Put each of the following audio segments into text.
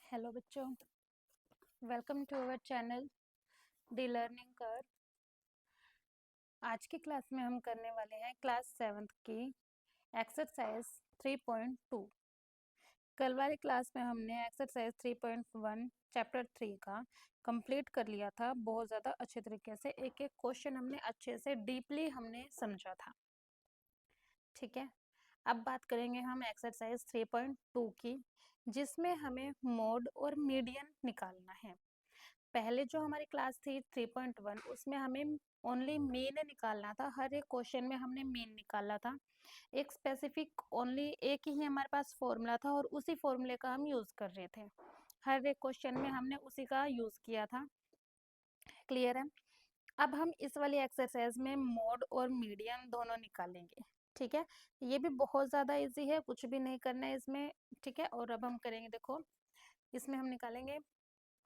Hello बच्चों, welcome to our channel the learning curve. आज की क्लास में हम करने वाले हैं क्लास 7th की एक्सरसाइज 3.2। कल वाली क्लास में हमने एक्सरसाइज 3.1 चैप्टर 3 का कंप्लीट कर लिया था। बहुत ज़्यादा अच्छे तरीके से एक एक क्वेश्चन हमने अच्छे से डीपली हमने समझा था। ठीक है, अब बात करेंगे हम एक्सरसाइज 3.2 की, जिसमें हमें मोड और मीडियन निकालना है। पहले जो हमारी क्लास थी 3.1 उसमें हमें ओनली मीन निकालना था। हर एक क्वेश्चन में हमने मीन निकाला था। एक स्पेसिफिक ओनली एक ही हमारे पास फॉर्मूला था और उसी फॉर्मूले का हम यूज़ कर रहे थे। हर एक क्वेश्चन में हमने उसी का यूज़ किया था। क्लियर है। अब हम इस वाली एक्सरसाइज में मोड और मीडियन दोनों निकालेंगे। ठीक है, ये भी बहुत ज़्यादा इजी है, कुछ भी नहीं करना है इसमें। ठीक है, और अब हम करेंगे, देखो इसमें हम निकालेंगे,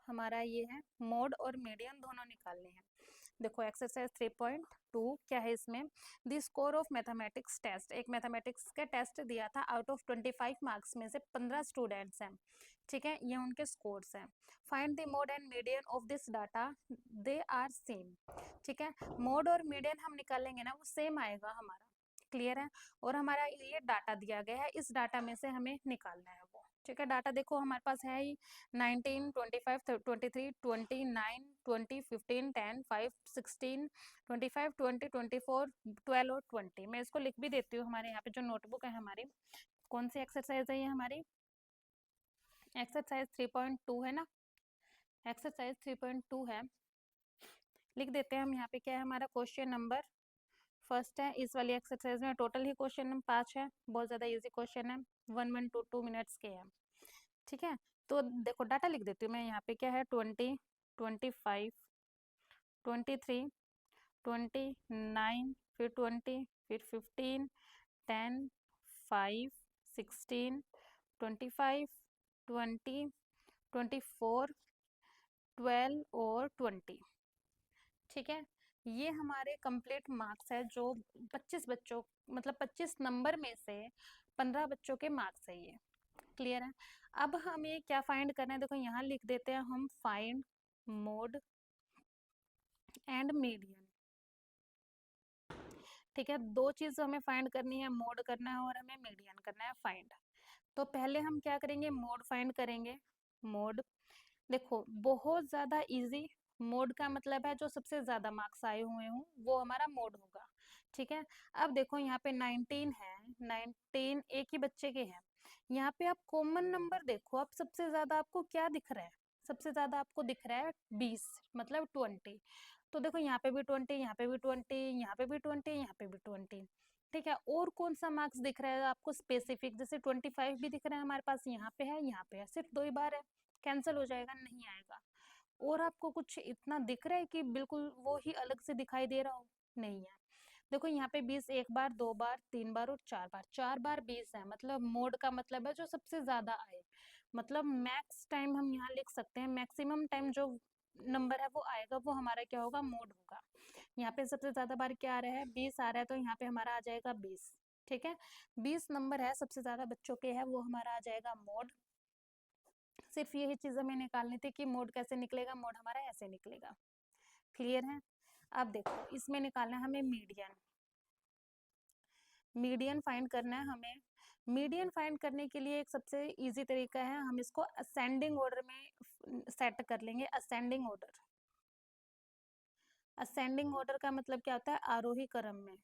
हमारा ये है मोड और मीडियन दोनों निकालने हैं। देखो एक्सरसाइज 3.2 क्या है इसमें, the score of mathematics test. एक मैथमेटिक्स का टेस्ट दिया था, आउट ऑफ 25 मार्क्स में से 15 स्टूडेंट्स हैं। ठीक है, ये उनके स्कोर्स हैं। Find the mode and median of this data, they are same. ठीक है, मोड और मीडियन हम निकालेंगे ना, वो सेम आएगा हमारा। क्लियर है। और हमारा ये डाटा दिया गया है, इस डाटा में से हमें निकालना है वो। ठीक है, डाटा देखो हमारे पास है ही 19, 25, 23, 29, 20, 15, 10, 5, 16, 25, 20, 24, 12 और 20। मैं इसको लिख भी देती हूँ। हमारे यहाँ पे जो नोटबुक है हमारी, कौन सी एक्सरसाइज है ये हमारी, एक्सरसाइज 3.2 है ना, एक्सरसाइज 3.2 है। लिख देते हैं हम यहाँ पे, क्या है हमारा क्वेश्चन नंबर फर्स्ट है। इस वाली एक्सरसाइज में टोटल ही क्वेश्चन नंबर 5 है, बहुत ज़्यादा इजी क्वेश्चन है, 1 मिनट्स के हैं। ठीक है, तो देखो डाटा लिख देती हूँ मैं यहाँ पे, क्या है 20, 25, 23, 29, फिर 20, फिर 15, 10, 5, 16, 25, 20, 24, 12 और 20। ठीक है, ये हमारे कंप्लीट मार्क्स है, जो 25 बच्चों, मतलब 25 नंबर में से 15 बच्चों के मार्क्स है ये। क्लियर है। अब हमें क्या फाइंड करना है, देखो यहाँ लिख देते हैं हम, फाइंड मोड एंड मीडियन। ठीक है, दो चीज हमें फाइंड करनी है, मोड करना है और हमें मीडियन करना है फाइंड। तो पहले हम क्या करेंगे, मोड फाइंड करेंगे। मोड देखो बहुत ज्यादा इजी, मोड का मतलब है जो सबसे ज्यादा मार्क्स आए हुए हों वो हमारा मोड होगा। ठीक है, अब देखो यहाँ पे 19 है, 19 एक ही बच्चे के हैं। यहाँ पे आप कॉमन नंबर देखो, अब सबसे ज्यादा आपको क्या दिख रहा है, सबसे ज्यादा आपको दिख रहा है 20, मतलब 20। तो देखो यहाँ पे भी 20, यहाँ पे भी 20, यहाँ पे भी 20, यहाँ पे भी 20। ठीक है, और कौन सा मार्क्स दिख रहा है आपको स्पेसिफिक, जैसे 25 भी दिख रहा है हमारे पास, यहाँ पे है, यहाँ पे है, सिर्फ 2 ही बार है, कैंसिल हो जाएगा, नहीं आएगा। और आपको कुछ इतना दिख रहा है कि बिल्कुल वो ही अलग से दिखाई दे रहा हो, नहीं है। देखो यहाँ पे 20 एक बार, 2 बार, 3 बार और 4 बार, 4 बार 20 है, मतलब मोड का मतलब है जो सबसे ज्यादा आए। मतलब मैक्स टाइम हम यहाँ लिख सकते हैं, मैक्सिमम टाइम जो नंबर है वो आएगा वो हमारा क्या होगा, मोड होगा। यहाँ पे सबसे ज्यादा बार क्या आ रहा है, 20 आ रहा है, तो यहाँ पे हमारा आ जाएगा 20। ठीक है, 20 नंबर है, सबसे ज्यादा बच्चों के है, वो हमारा आ जाएगा मोड। सिर्फ यही चीज हमें निकालनी थी कि मोड कैसे निकलेगा, मोड हमारा ऐसे निकलेगा। क्लियर है। अब देखो इसमें निकालना है हमें मीडियन। मीडियन फाइंड करना है हमें। मीडियन फाइंड करने के लिए एक सबसे इजी तरीका है, हम इसको असेंडिंग ऑर्डर में सेट कर लेंगे। असेंडिंग ऑर्डर, असेंडिंग ऑर्डर का मतलब क्या होता है, आरोही क्रम में।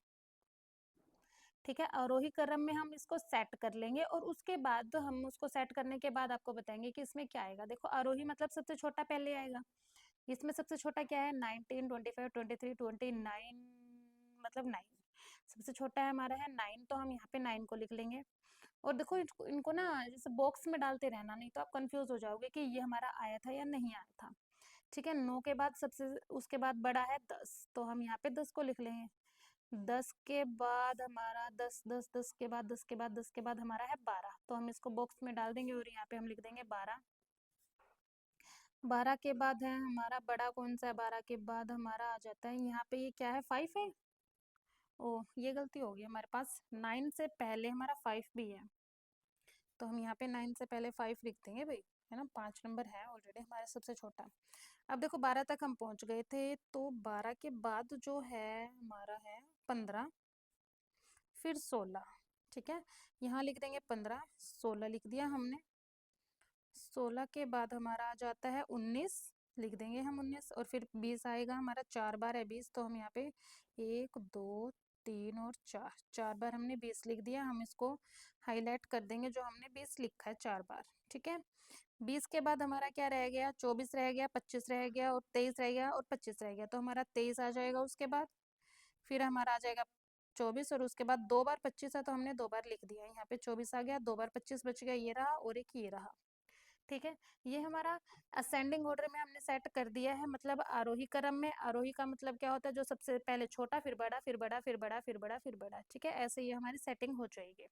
ठीक है, आरोही क्रम में हम इसको सेट कर लेंगे और उसके बाद तो हम उसको सेट करने के बाद आपको बताएंगे कि इसमें क्या आएगा। देखो आरोही मतलब सबसे छोटा पहले आएगा, इसमें सबसे छोटा क्या है, 19, 25, 23, 29, मतलब 9 सबसे छोटा है हमारा, है 9, तो हम यहाँ पे 9 को लिख लेंगे। और देखो इनको ना जैसे बॉक्स में डालते रहना, नहीं तो आप कंफ्यूज हो जाओगे कि ये हमारा आया था या नहीं आया था। ठीक है, 9 के बाद सबसे उसके बाद बड़ा है 10, तो हम यहाँ पे 10 को लिख लेंगे। 10 के बाद हमारा 10, 10, 10 के बाद 10 के बाद 10 के बाद हमारा है 12, तो हम इसको बॉक्स में डाल देंगे और यहाँ पे हम लिख देंगे 12। 12 के बाद है हमारा बड़ा कौन सा है, 12 के बाद हमारा आ जाता है यहाँ पे, ये क्या है 5 है। ओ ये गलती हो गई, हमारे पास 9 से पहले हमारा 5 भी है। तो हम यहाँ पे 9 से पहले 5 लिख देंगे भाई, है ना, 5 नंबर है ऑलरेडी हमारा सबसे छोटा। अब देखो 12 तक हम पहुंच गए थे, तो 12 के बाद जो है हमारा है 15, फिर 16। ठीक है, यहाँ लिख देंगे 15, 16 लिख दिया हमने। 16 के बाद हमारा आ जाता है 19, लिख देंगे हम 19, और फिर 20 आएगा हमारा, 4 बार है 20, तो हम यहाँ पे 1 2 3 और 4, 4 बार हमने 20 लिख दिया। हम इसको हाईलाइट कर देंगे जो हमने 20 लिखा है 4 बार। ठीक है, 20 के बाद हमारा क्या रह गया, 24 रह गया, 25 रह गया और 23 रह गया और 25 रह गया, तो हमारा 23 आ जाएगा उसके बाद। फिर हमारा आ जाएगा 24, और उसके बाद 2 बार 25 है तो हमने 2 बार लिख दिया, यहाँ पे 24 आ गया, 2 बार 25 बच गया, ये रहा और एक ये रहा। ठीक है, ये हमारा असेंडिंग ऑर्डर में हमने सेट कर दिया है, मतलब आरोही क्रम में। आरोही का मतलब क्या होता है, जो सबसे पहले छोटा, फिर बड़ा, फिर बड़ा, फिर बड़ा, फिर बड़ा, फिर बड़ा। ठीक है, ऐसे ये हमारी सेटिंग हो जाएगी।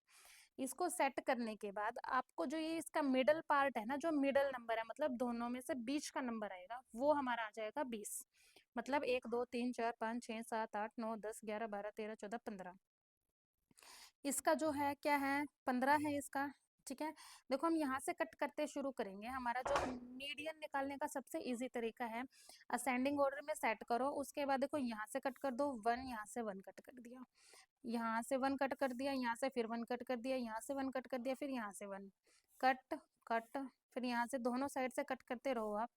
इसको सेट करने के बाद आपको जो ये इसका मिडल पार्ट है ना, जो मिडल नंबर है, मतलब दोनों में से बीच का नंबर आएगा, वो हमारा आ जाएगा 20। मतलब 1 2 3 4 5 6 7 8 9 10 11 12 13 14 15। इसका जो है क्या है, 15 है इसका। ठीक है, देखो हम यहाँ से कट करते शुरू करेंगे। हमारा जो मीडियन निकालने का सबसे इजी तरीका है, असेंडिंग ऑर्डर में सेट करो, उसके बाद देखो यहाँ से कट कर दो 1, यहाँ से 1 कट कर दिया, यहाँ से 1 कट कर दिया, यहाँ से फिर 1 कट कर दिया, यहाँ से 1 कट कर दिया, फिर यहाँ से 1 कट कट, फिर यहाँ से दोनों साइड से कट करते रहो आप।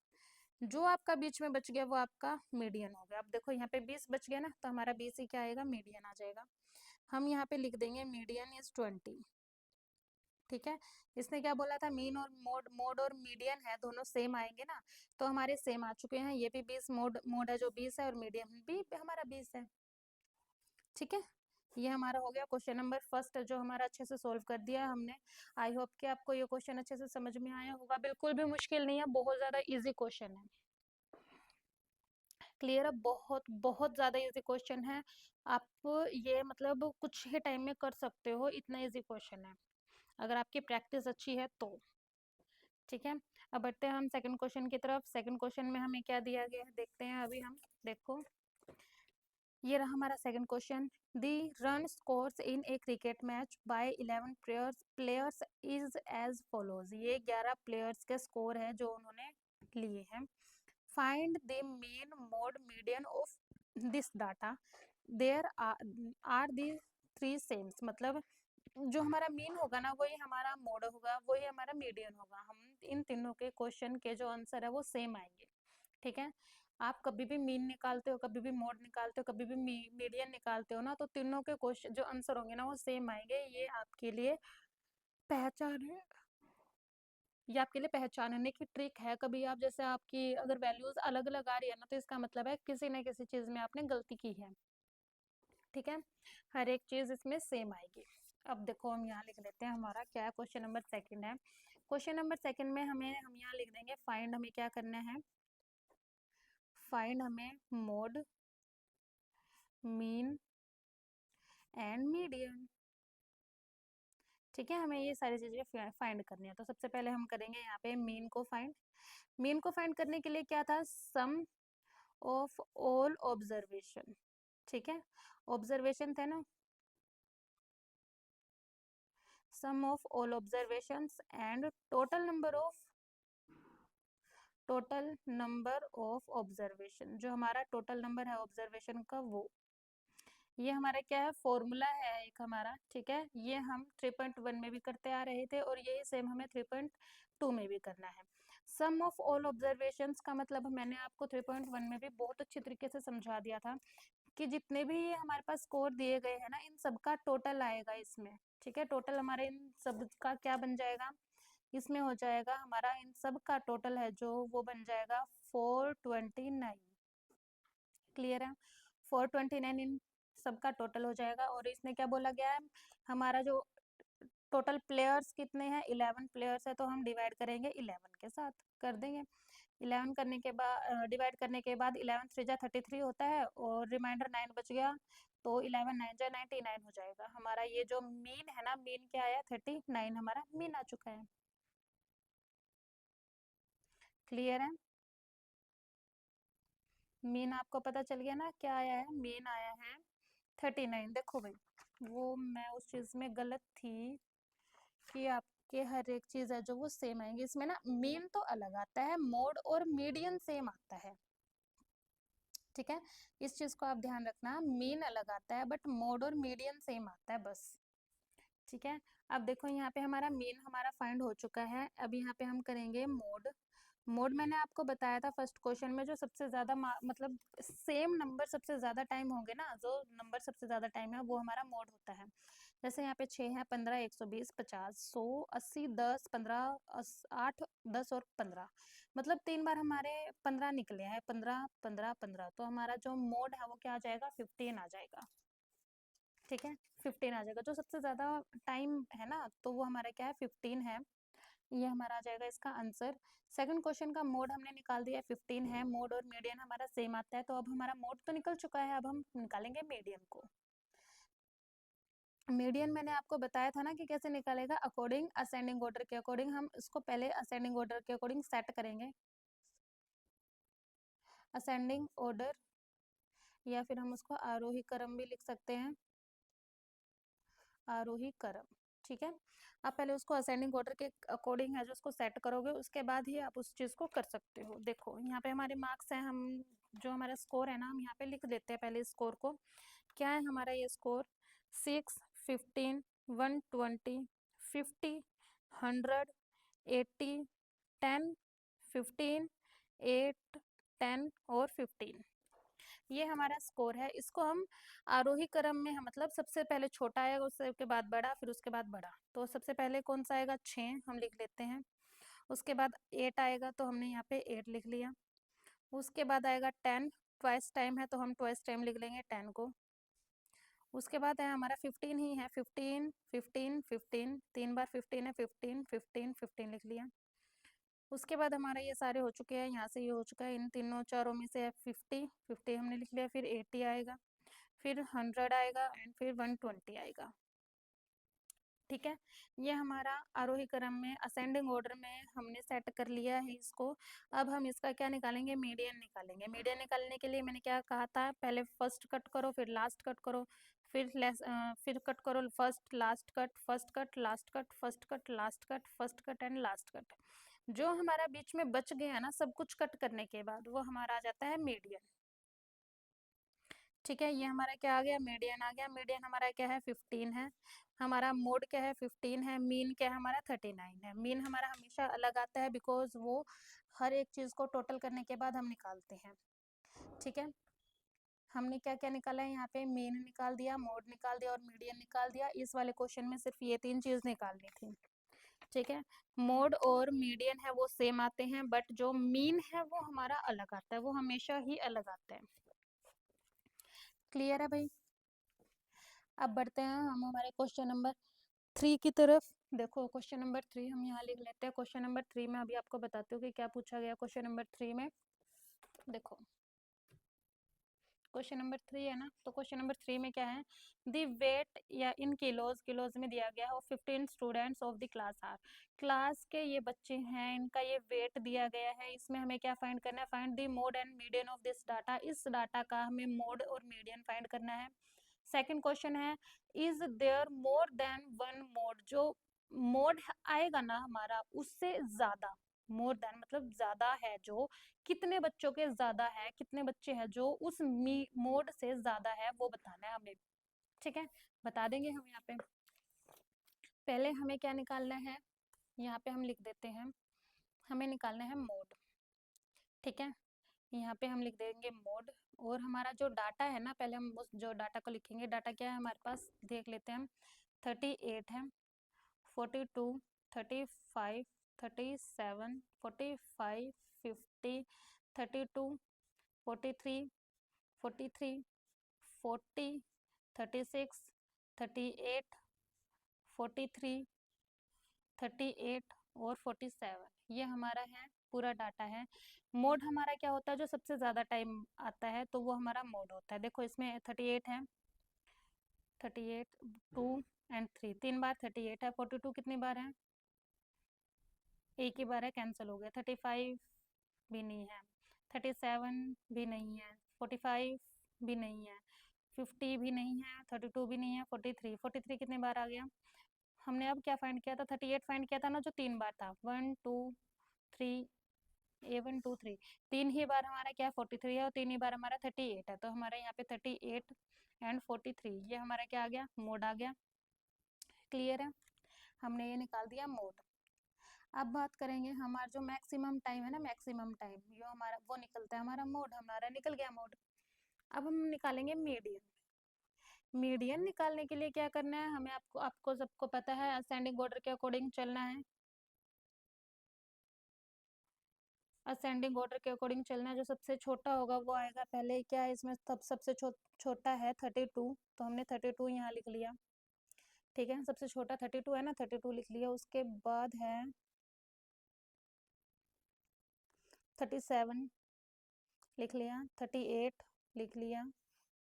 जो आपका बीच में बच गया वो आपका मीडियन हो गया। अब देखो यहाँ पे 20 बच गया ना, तो हमारा 20 ही क्या आएगा, मीडियन आ जाएगा। हम यहाँ पे लिख देंगे मीडियन इज 20। ठीक है, इसने क्या बोला था, मीन और मोड, मोड और मीडियन है दोनों सेम आएंगे ना, तो हमारे सेम आ चुके हैं। ये भी 20, मोड मोड है जो 20 है, और मीडियन भी हमारा 20 है। ठीक है, ये हमारा हो गया क्वेश्चन नंबर फर्स्ट, जो हमारा अच्छे से सोल्व कर दिया हमने। आई होप कि आपको ये क्वेश्चन अच्छे से समझ में आया होगा। बिल्कुल भी मुश्किल नहीं है, बहुत ज़्यादा इजी क्वेश्चन है। क्लियर है, बहुत बहुत ज़्यादा इजी क्वेश्चन है। आप ये मतलब कुछ ही टाइम में कर सकते हो, इतना इजी क्वेश्चन है, अगर आपकी प्रैक्टिस अच्छी है तो। ठीक है, अब बढ़ते हैं हम सेकंड क्वेश्चन की तरफ। सेकंड क्वेश्चन में हमें क्या दिया गया है देखते हैं अभी हम। देखो ये रहा हमारा second question. The run scores in a cricket match by 11 players is as follows. ये 11 प्लेयर्स के स्कोर है जो उन्होंने लिए हैं। Find the mean mode median of this data, there are the 3 sames. मतलब जो हमारा मीन होगा ना, वही हमारा मोड होगा, वही हमारा मीडियन होगा। हम इन तीनों के क्वेश्चन के जो आंसर है वो सेम आएंगे। ठीक है, आप कभी भी मीन निकालते हो, कभी भी मोड निकालते हो, कभी भी मीडियन निकालते हो ना, तो तीनों के क्वेश्चन जो आंसर होंगे ना वो सेम आएंगे। ये आपके लिए पहचान है, ये आपके लिए पहचानने की ट्रिक है। कभी आप जैसे आपकी अगर वैल्यूज अलग अलग आ रही है ना, तो इसका मतलब है किसी न किसी चीज में आपने गलती की है। ठीक है, हर एक चीज इसमें सेम आएगी। अब देखो हम यहाँ लिख लेते हैं, हमारा क्या है, क्वेश्चन नंबर सेकंड है। क्वेश्चन नंबर सेकंड में हम यहाँ लिख देंगे फाइंड, हमें क्या करना है, फाइंड हमें मोड, मीन एंड मीडियन। ठीक है, हमें ये सारी चीजें फाइंड करनी है। तो सबसे पहले हम करेंगे यहाँ पे मीन को फाइंड। मीन को फाइंड करने के लिए क्या था, सम ऑफ ऑल ऑब्जर्वेशन। ठीक है, ऑब्जर्वेशन थे ना, sum of all observations and total number of observation. जो हमारा टोटल नंबर है ऑब्जर्वेशन का, वो ये हमारा क्या है, फॉर्मूला है एक हमारा। ठीक है, ये हम 3.1 में भी करते आ रहे थे, और यही सेम हमें 3.2 में भी करना है। सम ऑफ ऑल ऑब्जर्वेशंस का मतलब मैंने आपको 3.1 में भी बहुत अच्छी तरीके से समझा दिया था, कि जितने भी हमारे पास स्कोर दिए गए हैं ना, इन सब का टोटल आएगा इसमें। ठीक है, टोटल हमारे इन सब का क्या बन जाएगा, इसमें हो जाएगा हमारा इन सब का टोटल है जो, वो बन जाएगा 429। क्लियर है, 429 इन सबका टोटल हो जाएगा। और इसमें क्या बोला गया है, हमारा जो टोटल प्लेयर्स कितने हैं, 11 प्लेयर्स है, तो हम डिवाइड करेंगे 11 के साथ, कर देंगे। 11 करने के बाद डिवाइड करने के बाद 11 3 जा 33 होता है, और रिमाइंडर 9 बच गया, तो 11 9 जा 99 हो जाएगा। हमारा ये जो मीन है ना, मीन क्या आया, 39 हमारा मीन आ चुका है। क्लियर है, मीन आपको पता चल गया ना, क्या आया है, मीन आया है 39। देखो भाई, वो मैं उस चीज में गलत थी कि आप के हर एक चीज़ है जो वो सेम आएंगे। इसमें ना मीन तो अलग आता है, मोड और मीडियन सेम आता है, ठीक है। इस चीज़ को आप ध्यान रखना, मीन अलग आता है बट मोड और मीडियन सेम आता है बस, ठीक है। अब देखो यहाँ पे हमारा मीन हमारा फाइंड हो चुका है। अब यहाँ पे हम करेंगे मोड। मोड मैंने आपको बताया था फर्स्ट क्वेश्चन में, जो सबसे ज़्यादा मतलब सेम नंबर सबसे ज़्यादा टाइम होंगे ना, जो नंबर सबसे ज़्यादा टाइम है वो हमारा मोड होता है। जैसे यहाँ पे 6 है, 15, 120, 50, 100, 80, 10, 15, 8, 10 और 15, मतलब 3 बार हमारे 15 निकले हैं, 15, 15, 15, तो हमारा जो मोड है वो क्या आ जाएगा, 15 आ जाएगा, ठीक है। 15 आ जाएगा, जो सबसे ज़्यादा टाइम है ना, तो वो हमारा क्या है, 15 है। ये हमारा आ जाएगा इसका आंसर। सेकंड क्वेश्चन का मोड हमने निकाल दिया, 15 है, मोड और मीडियन हमारा सेम आता है, तो अब हमारा मोड तो निकल चुका है, अब हम निकालेंगे मीडियन को। मीडियन मैंने आपको बताया था ना कि कैसे निकालेगा, अकॉर्डिंग असेंडिंग ऑर्डर के अकॉर्डिंग। हम इसको पहले असेंडिंग ऑर्डर के अकॉर्डिंग सेट करेंगे, असेंडिंग ऑर्डर, या फिर हम उसको आरोही क्रम भी लिख सकते हैं, आरोही क्रम, ठीक है। आप पहले उसको असेंडिंग ऑर्डर के अकॉर्डिंग है जो उसको सेट करोगे, उसके बाद ही आप उस चीज़ को कर सकते हो। देखो यहाँ पे हमारे मार्क्स हैं, हम जो हमारा स्कोर है ना, हम यहाँ पे लिख देते हैं पहले स्कोर को। क्या है हमारा ये स्कोर, 6, 15, 120, 50, 100, 80, 10, 15, 8, 10 और 15, ये हमारा स्कोर है। इसको हम आरोही क्रम में मतलब सबसे पहले छोटा आएगा, उसके बाद बड़ा, फिर उसके बाद बड़ा। तो सबसे पहले कौन सा आएगा, 6 हम लिख लेते हैं। उसके बाद 8 आएगा, तो हमने यहाँ पे 8 लिख लिया। उसके बाद आएगा 10, ट्वाइस टाइम है तो हम ट्वाइस टाइम लिख लेंगे 10 को। उसके बाद है हमारा 15 ही है, 15, 15, 15, 3 बार 15 है, 15, 15, 15 लिख लिया। उसके बाद हमारा ये सारे हो चुके हैं, यहाँ से ये हो चुका है, इन तीनों चारों में से 50, 50 हमने लिख लिया। फिर 80 आएगा, फिर 100 आएगा एंड फिर 120 आएगा, ठीक है। ये हमारा आरोही क्रम में असेंडिंग ऑर्डर में हमने सेट कर लिया है इसको। अब हम इसका क्या निकालेंगे, मीडियन निकालेंगे। मीडियन निकालने के लिए मैंने क्या कहा था, पहले फर्स्ट कट करो, फिर लास्ट कट करो, फिर कट करो, first last cut, first cut last cut, first cut last cut, first cut and last cut. जो हमारा बीच में बच गया ना सब कुछ कट करने के बाद, वो हमारा आ जाता है मीडियन, ठीक है। ये हमारा क्या आ गया, मीडियन आ गया। मीडियन हमारा क्या है, 15 है। हमारा मोड क्या है, 15 है। मीन क्या है हमारा, 39 है। मीन हमारा हमेशा अलग आता है, बिकॉज वो हर एक चीज़ को टोटल करने के बाद हम निकालते हैं, ठीक है। हमने क्या क्या निकाला है यहाँ पे, मीन निकाल दिया, मोड निकाल दिया और मीडियन निकाल दिया। इस वाले क्वेश्चन में सिर्फ ये 3 चीज़ निकालनी थी, ठीक है। मोड और मीडियन है वो सेम आते हैं, बट जो मीन है वो हमारा अलग आता है, वो हमेशा ही अलग आता है। क्लियर है भाई। अब बढ़ते हैं हम हमारे क्वेश्चन नंबर 3 की तरफ। देखो क्वेश्चन नंबर 3 हम यहाँ लिख लेते हैं। क्वेश्चन नंबर 3 में अभी आपको बताती हूँ कि क्या पूछा गया क्वेश्चन नंबर 3 में। देखो क्वेश्चन नंबर 3 है ना, तो क्वेश्चन नंबर 3 में क्या है, दी वेट या इन किलोज, किलोज में दिया गया है, 15 students of the class are, class के ये बच्चे हैं, इनका ये वेट दिया गया है। इसमें हमें क्या फाइंड करना है, find the mode and median of this data, इस डाटा का हमें मोड और मीडियन फाइंड करना है। सेकंड क्वेश्चन है, is there more than one mode, जो मोड आएगा ना हमारा उससे ज्यादा, मोर देन मतलब ज्यादा है, जो कितने बच्चों के ज्यादा है, कितने बच्चे हैं जो उस मोड से ज्यादा है, वो बताना है हमें, ठीक है। बता देंगे हम यहाँ पे। पहले हमें क्या निकालना है, यहाँ पे हम लिख देते हैं, हमें निकालना है मोड, ठीक है। यहाँ पे हम लिख देंगे मोड, और हमारा जो डाटा है ना, पहले हम उस जो डाटा को लिखेंगे। डाटा क्या है हमारे पास, देख लेते हैं हम। 38 है, 42, 35, 37, 45, 50, 32, 43, 43, 40, 36, 38, 43, 38 और 47, ये हमारा है पूरा डाटा है। मोड हमारा क्या होता है, जो सबसे ज़्यादा टाइम आता है तो वो हमारा मोड होता है। देखो इसमें 38 है, 38, 2 एंड 3, 3 बार 38 है। 42 कितनी बार है, एक ही बार है, कैंसिल हो गया। 35 भी नहीं है, 37 भी नहीं है, 45 भी नहीं है, 50 भी नहीं है, 32 भी नहीं है, 43, 43 कितने बार आ गया, हमने अब क्या फाइंड किया था, 38 फाइंड किया था ना, जो 3 बार था, 1 2 3, A1 2 3, 3 ही बार हमारा क्या 43 है और 3 ही बार हमारा 38 है, तो हमारा यहाँ पे 38 एंड 43 ये हमारा क्या आ गया, मोड आ गया। क्लियर है, हमने ये निकाल दिया मोड। अब बात करेंगे हमारा जो मैक्सिमम टाइम है ना, मैक्सिमम टाइम जो हमारा वो निकलता है हमारा मोड, हमारा निकल गया मोड। अब हम निकालेंगे मीडियन। मीडियन निकालने के लिए क्या करना है हमें, आपको सबको पता है असेंडिंग ऑर्डर के अकॉर्डिंग चलना है। असेंडिंग ऑर्डर के अकॉर्डिंग चलना है, जो सबसे छोटा होगा वो आएगा पहले। क्या है इसमें, तब सबसे छोटा है 32, तो हमने 32 यहाँ लिख लिया। ठीक है, सबसे छोटा 32 है ना, 32 लिख लिया। उसके बाद है 37 लिख लिया, 38 लिख लिया,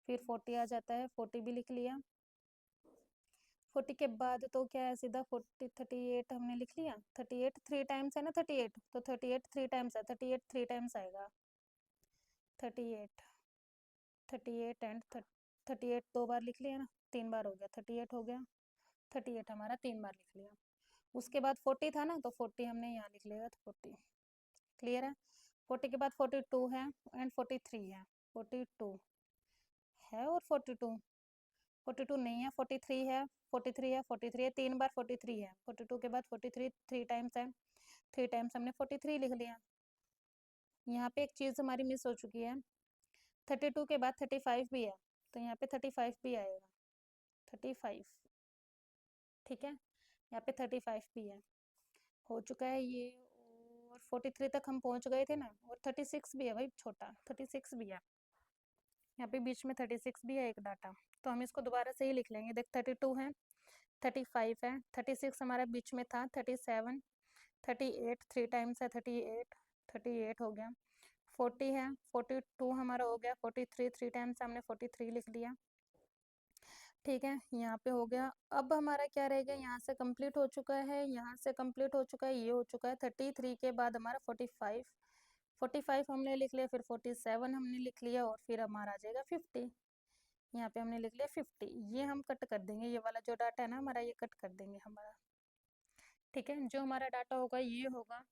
फिर 40 आ जाता है, 40 भी लिख लिया। 40 के बाद तो क्या है, सीधा 40 38 हमने लिख लिया। 38 3 टाइम्स है ना, 38 तो 38 3 टाइम्स है, 38 3 टाइम्स आएगा। 38 38 एंड 38 दो बार लिख लिया ना, 3 बार हो गया, 38 हो गया। 38 हमारा 3 बार लिख लिया। उसके बाद 40 था ना, तो 40 हमने यहाँ लिख लिया, तो 40। क्लियर है। 40 के बाद 42 है एंड 43 है। 42 है और 42, 42 नहीं है, 43 है, 43 है, 43 है, 3 बार 43 है। 42 के बाद 43 3 टाइम्स है, 3 टाइम्स हमने 43 लिख लिया। यहाँ पे एक चीज़ हमारी मिस हो चुकी है, 32 के बाद 35 भी है, तो यहाँ पे 35 भी आएगा, 35। ठीक है, यहाँ पे 35 भी है, हो चुका है ये। और 43 तक हम पहुँच गए थे ना, और 36 भी है भाई, छोटा 36 भी है, यहाँ पे बीच में 36 भी है एक डाटा, तो हम इसको दोबारा से ही लिख लेंगे। देख 32 है, 35 है, 36 हमारा बीच में था, 37, 38 3 टाइम्स है, 38 38 हो गया। 40 है, 42 हमारा हो गया, 43 3 टाइम्स हमने 43 लिख लिया। ठीक है, यहाँ पे हो गया। अब हमारा क्या रह गया, यहाँ से कंप्लीट हो चुका है, यहाँ से कंप्लीट हो चुका है, ये हो चुका है। 33 के बाद हमारा 45, 45 हमने लिख लिया, फिर 47 हमने लिख लिया, और फिर हमारा आ जाएगा 50। यहाँ पे हमने लिख लिया 50। ये हम कट कर देंगे, ये वाला जो डाटा है ना हमारा, ये कट कर देंगे हमारा। ठीक है, जो हमारा डाटा होगा ये होगा।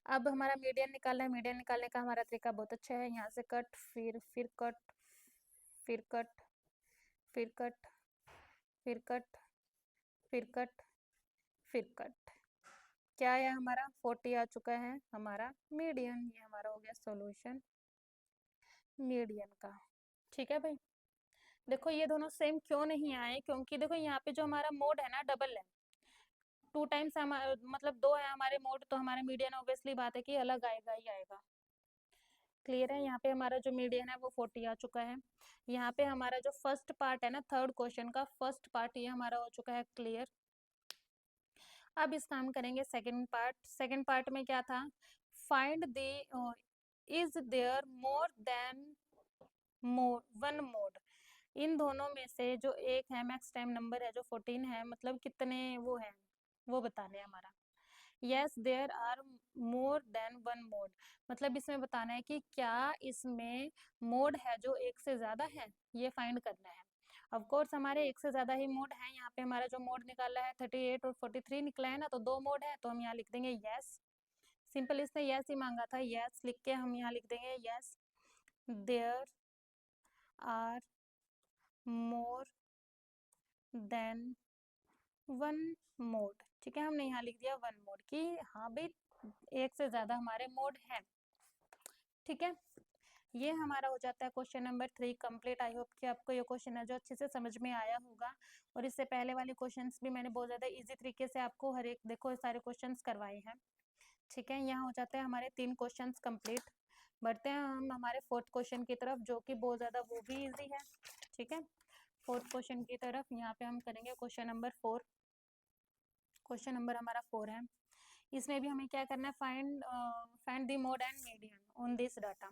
अब हमारा मीडियन निकालना है। मीडियन निकालने का हमारा तरीका बहुत अच्छा है, यहाँ से कट, फिर कट, फिर कट, फिर कट, फिर कट, फिर कट, फिर कट। क्या है हमारा 40 आ चुका है हमारा मीडियन। ये हमारा हो गया सॉल्यूशन मीडियन का। ठीक है भाई, देखो ये दोनों सेम क्यों नहीं आए, क्योंकि देखो यहाँ पे जो हमारा मोड है ना डबल है, 2 टाइम्स मतलब 2 है हमारे मोड, तो हमारे मीडियन ऑब्वियसली बात है कि अलग आएगा ही आएगा। क्लियर है, यहाँ पे हमारा जो मीडियन है वो 40 आ चुका है। यहाँ पे हमारा जो फर्स्ट पार्ट है ना, थर्ड क्वेश्चन का फर्स्ट पार्ट, ये हमारा हो चुका है क्लियर। अब इसका हम करेंगे सेकंड पार्ट। सेकंड पार्ट में क्या था, find the is there more than one mode. इन दोनों में से जो एक है मैक्स टाइम नंबर है जो 14 है, मतलब कितने वो है वो बताने हमारा। Yes there are more than one mode, मतलब इसमें बताना है कि क्या इसमें मोड है जो एक से ज्यादा है, ये फाइंड करना है। ऑफ कोर्स हमारे एक से ज्यादा ही मोड है। यहाँ पे हमारा जो मोड निकाला है 38 और 43 निकला है ना, तो 2 मोड है, तो हम यहाँ लिख देंगे यस। सिंपल, इसने यस ही मांगा था, यस लिख के हम यहाँ लिख देंगे yes there are more than one mode. ठीक है, हमने यहाँ लिख दिया वन मोड कि हाँ भाई एक से ज्यादा हमारे मोड हैं। ठीक है, ये हमारा हो जाता है question number 3 complete. I hope कि आपको ये क्वेश्चन है जो अच्छे से समझ में आया होगा, और इससे पहले वाले क्वेश्चंस भी मैंने बहुत ज़्यादा इजी तरीके से आपको हर एक देखो सारे क्वेश्चंस करवाए हैं। ठीक है, यहाँ हो जाते हैं हमारे 3 क्वेश्चंस कंप्लीट। बढ़ते हैं हम हमारे फोर्थ क्वेश्चन की तरफ, जो कि बहुत ज़्यादा वो भी ईजी है। ठीक है, फोर्थ क्वेश्चन की तरफ यहाँ पे हम करेंगे क्वेश्चन नंबर 4। क्वेश्चन नंबर हमारा 4 है। इसमें भी हमें क्या करना है, find the mode and median on this data.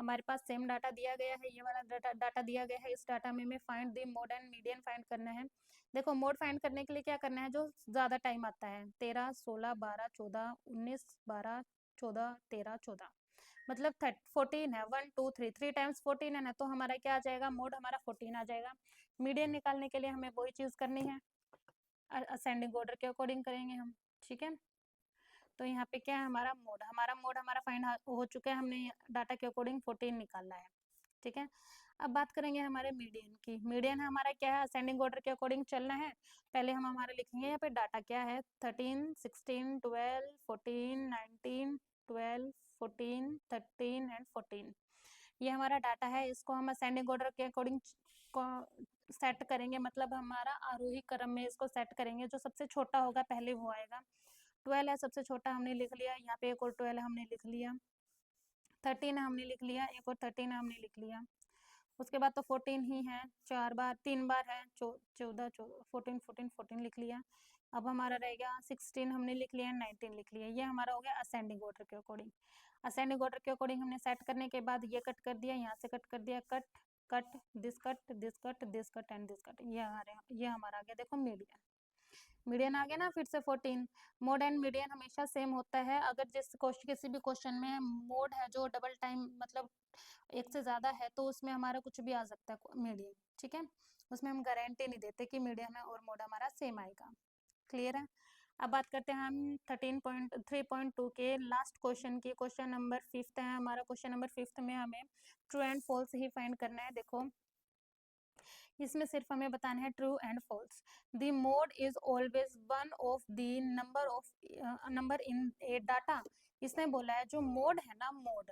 हमारे पास सेम डाटा दिया गया है, ये वाला डाटा दिया गया है। इस डाटा में हमें find the mode and median find करना है। देखो मोड फाइंड करने के लिए क्या करना है, जो ज़्यादा टाइम आता है, 13 16 12 14 19 12 14 13 14, मतलब 14 है, 1 2 3 3 टाइम्स 14 है ना, तो हमारा क्या आ जाएगा, मोड हमारा 14 आ जाएगा। मीडियन निकालने के लिए हमें वही चीज़ करनी है, असेंडिंग ऑर्डर के अकॉर्डिंग करेंगे हम, ठीक है। तो यहाँ पे क्या है, हमारा मोड हमारा फाइंड हो चुका है, हमने डाटा के अकॉर्डिंग 14 निकाला है, ठीक है। अब बात करेंगे हमारे मीडियन की। मीडियन हमारा क्या है, असेंडिंग ऑर्डर के अकॉर्डिंग चलना है। पहले हम हमारा लिखेंगे यहाँ पे डाटा क्या है, 13, 16, 12, 14, 19, 12, 14, 13 एंड 14। ये हमारा डाटा है, इसको हम असेंडिंग ऑर्डर के अकॉर्डिंग सेट करेंगे, मतलब हमारा आरोही क्रम में इसको सेट करेंगे। जो सबसे छोटा होगा पहले वो आएगा। 12 है सबसे छोटा, हमने लिख लिया। यहाँ पे एक और 12 हमने लिख लिया। 13 हमने लिख लिया, एक और 13 हमने लिख लिया। उसके बाद तो 14 ही है, 3 बार है, 14 14 14 14 लिख लिया। अब हमारा रहेगा 16 हमने लिख लिया, 19 लिख लिया। ये हमारा हो गया असेंडिंग ऑर्डर के अकॉर्डिंग। असेंडिंग ऑर्डर के अकॉर्डिंग हमने सेट करने के बाद ये कट कर दिया, यहाँ से कट कर दिया, cut cut this cut this cut this cut and this cut. ये हमारा आ गया, देखो मीडियन। मीडियन आ गया ना, फिर से 14। मोड एंड मीडियन हमेशा सेम होता है। अगर जिस किसी भी क्वेश्चन में मोड है जो डबल टाइम मतलब एक से ज़्यादा है, तो उसमें हमारा कुछ भी आ सकता है मीडियन, ठीक है। उसमें हम गारंटी नहीं देते कि मीडियन है और मोड हमारा सेम आएगा। क्लियर है। अब बात करते हैं हम 13.3.2 के लास्ट क्वेश्चन की। क्वेश्चन नंबर 5 है हमारा। क्वेश्चन नंबर 5 में हमें ट्रू एंड फॉल्स ही फाइंड करना है। देखो इसमें सिर्फ हमें बताना है true and false. The mode is always one of the number in a data. इसने बोला है जो मोड है ना, मोड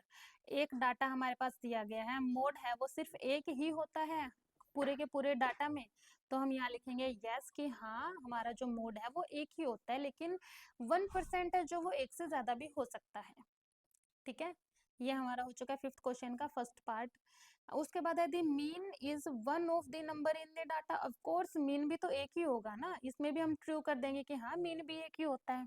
एक डाटा हमारे पास दिया गया है, मोड है वो सिर्फ एक ही होता है पूरे के पूरे डाटा में। तो हम यहाँ लिखेंगे यस कि हाँ हमारा जो मोड है वो एक ही होता है, लेकिन 1% है जो वो एक से ज्यादा भी हो सकता है, ठीक है। ये हमारा हो चुका है 5th क्वेश्चन का फर्स्ट पार्ट। उसके बाद है the mean is one of the number in the data. Of course mean भी तो एक ही होगा ना, इसमें भी हम ट्रू कर देंगे कि हाँ मीन भी एक ही होता है।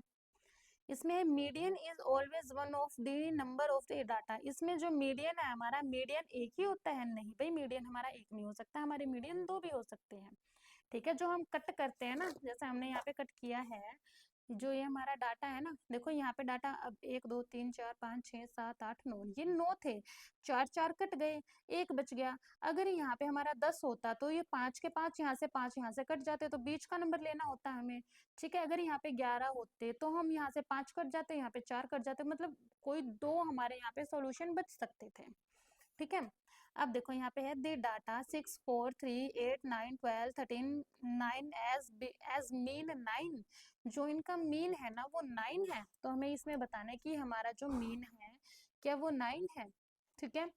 इसमें median is always one of the number of the data. इसमें जो मीडियन है हमारा, मीडियन एक ही होता है? नहीं भाई, मीडियन हमारा एक नहीं हो सकता, हमारे मीडियन दो भी हो सकते हैं, ठीक है। जो हम कट करते हैं ना, जैसे हमने यहाँ पे कट किया है, जो ये हमारा डाटा है ना, देखो यहाँ पे डाटा अब 1 2 3 4 5 6 7 8 9, ये 9 थे, 4 4 कट गए, एक बच गया। अगर यहाँ पे हमारा 10 होता तो ये 5 के 5 यहाँ से 5 यहाँ से कट जाते, तो बीच का नंबर लेना होता हमें, ठीक है। अगर यहाँ पे 11 होते तो हम यहाँ से 5 कट जाते, यहाँ पे 4 कट जाते, मतलब कोई दो हमारे यहाँ पे सॉल्यूशन बच सकते थे, ठीक है। अब देखो यहाँ पे है द डाटा 6 4 3 8 9 12 13 9 एज मीन 9। जो इनका मीन है ना वो 9 है, तो हमें इसमें बताना है कि हमारा जो मीन है क्या वो 9 है, ठीक है।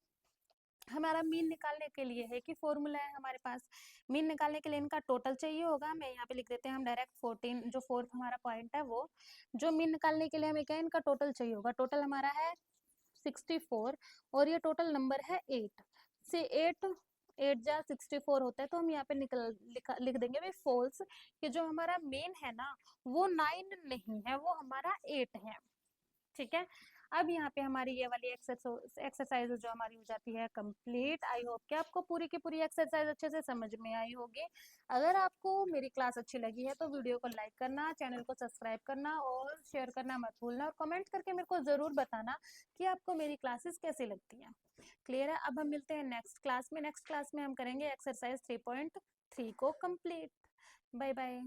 हमारा मीन निकालने के लिए है कि फॉर्मूला है हमारे पास। मीन निकालने के लिए इनका टोटल चाहिए होगा, हमें यहाँ पे लिख देते हैं हम डायरेक्ट 14, जो फोर्थ हमारा पॉइंट है वो। जो मीन निकालने के लिए हमें क्या इनका टोटल चाहिए होगा, टोटल हमारा है 64 और ये टोटल नंबर है 8 से 8 जा 64 होता है, तो हम यहाँ पे लिख देंगे भाई फॉल्स, कि जो हमारा मेन है ना वो 9 नहीं है, वो हमारा 8 है, ठीक है। अब यहाँ पे हमारी ये वाली एक्सरसाइज जो हमारी हो जाती है कंप्लीट। आई होप कि आपको पूरी की पूरी एक्सरसाइज अच्छे से समझ में आई होगी। अगर आपको मेरी क्लास अच्छी लगी है तो वीडियो को लाइक करना, चैनल को सब्सक्राइब करना और शेयर करना मत भूलना, और कमेंट करके मेरे को जरूर बताना कि आपको मेरी क्लासेस कैसी लगती हैं। क्लियर है। अब हम मिलते हैं नेक्स्ट क्लास में। नेक्स्ट क्लास में हम करेंगे एक्सरसाइज 3.3 को कंप्लीट। Bye bye.